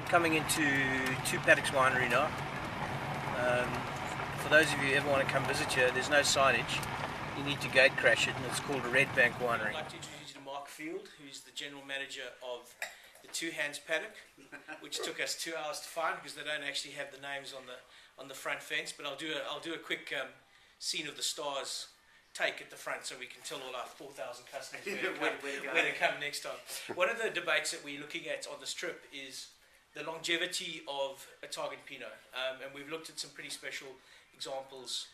coming into two Paddocks Winery now. For those of you who ever want to come visit here, there's no signage. You need to gate crash it, and it's called a Red Bank Winery. I'd like to introduce you to Mark Field, who's the general manager of the Two Hands Paddock, which took us 2 hours to find because they don't actually have the names on the front fence. But I'll do a quick scene of the stars take at the front so we can tell all our 4,000 customers where to come next time. One of the debates that we're looking at on this trip is the longevity of a target Pinot, and we've looked at some pretty special examples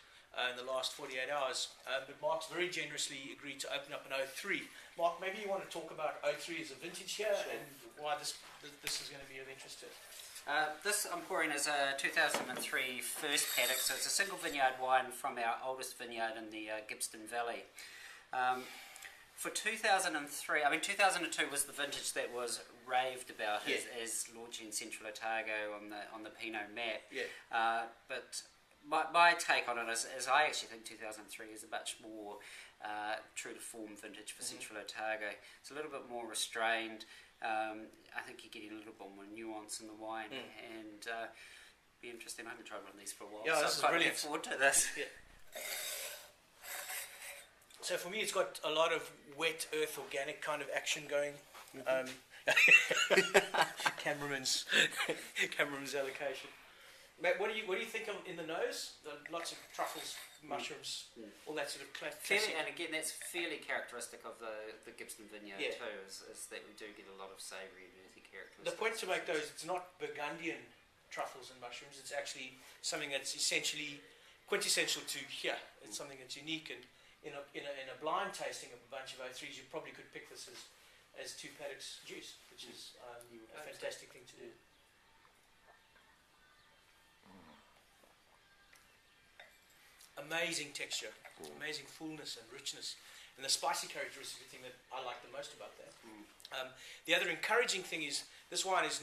in the last 48 hours, but Mark's very generously agreed to open up an 03. Mark, maybe you want to talk about 03 as a vintage here, sure, and why this is going to be of interest to us. This I'm pouring as a 2003 first paddock, so it's a single vineyard wine from our oldest vineyard in the Gippsland Valley. For 2003, I mean 2002 was the vintage that was raved about as launching Central Otago on the Pinot map. Yeah. But my take on it is I actually think 2003 is a much more true to form vintage for Central Otago. It's a little bit more restrained. I think you're getting a little bit more nuance in the wine, and be interesting. I haven't tried one of these for a while, yeah, so I'm quite looking forward to this. Yeah. So for me, it's got a lot of wet earth, organic kind of action going. Cameraman's allocation. Mate, what do you think of in the nose? Lots of truffles, mushrooms, all that sort of classic. And again, that's fairly characteristic of the Gippsland vineyard too, is that we do get a lot of savoury and earthy characteristics. The point to make though is it's not Burgundian truffles and mushrooms. It's actually something that's essentially quintessential to here. It's something that's unique, and in a blind tasting of a bunch of 03s, you probably could pick this as two Paddocks juice, which is a fantastic thing to do. Amazing texture, amazing fullness and richness, and the spicy characteristic is the thing that I like the most about that. The other encouraging thing is this wine has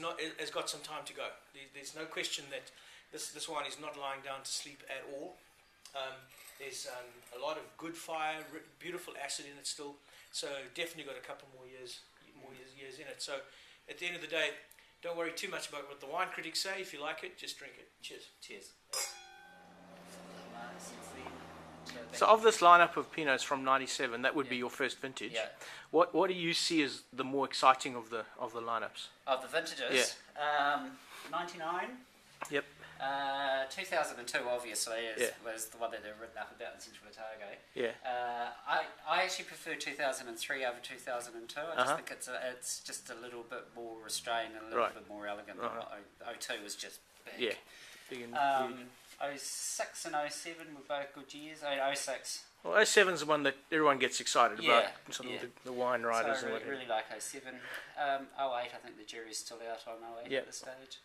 got some time to go. There's no question that this wine is not lying down to sleep at all. There's a lot of good fire, beautiful acid in it still, so definitely got a couple more years in it. So at the end of the day, don't worry too much about what the wine critics say. If you like it, just drink it. Cheers. Cheers. So of this lineup of Pinots from '97, that would be your first vintage. Yeah. What do you see as the more exciting of the lineups? Of the vintages? Yeah. 99. Yep. 2002 obviously was the one that they've written up about in Central Otago. Yeah. I actually prefer 2003 over 2002. I just think it's just a little bit more restrained and a little bit more elegant. 02 was just big. Yeah. Big and huge. 06 and 07 were both good years. 06. Well, 07's the one that everyone gets excited about. Some of the wine riders. So I really like 07. 08, I think the jury's still out on 08 at this stage.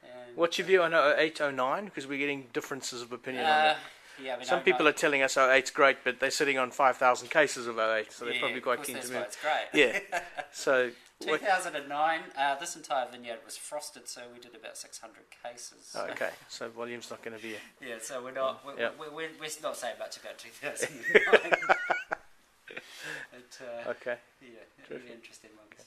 And what's your view on 08, 09? Because we're getting differences of opinion on that. Yeah, I mean, some people are telling us 08's great, but they're sitting on 5,000 cases of 08, so they're probably quite keen to move. It's great. Yeah. So 2009, this entire vineyard was frosted, so we did about 600 cases. Oh, okay, so volume's not going to be a... Yeah, so we're not not saying much about 2009. Okay. Yeah, really interesting ones.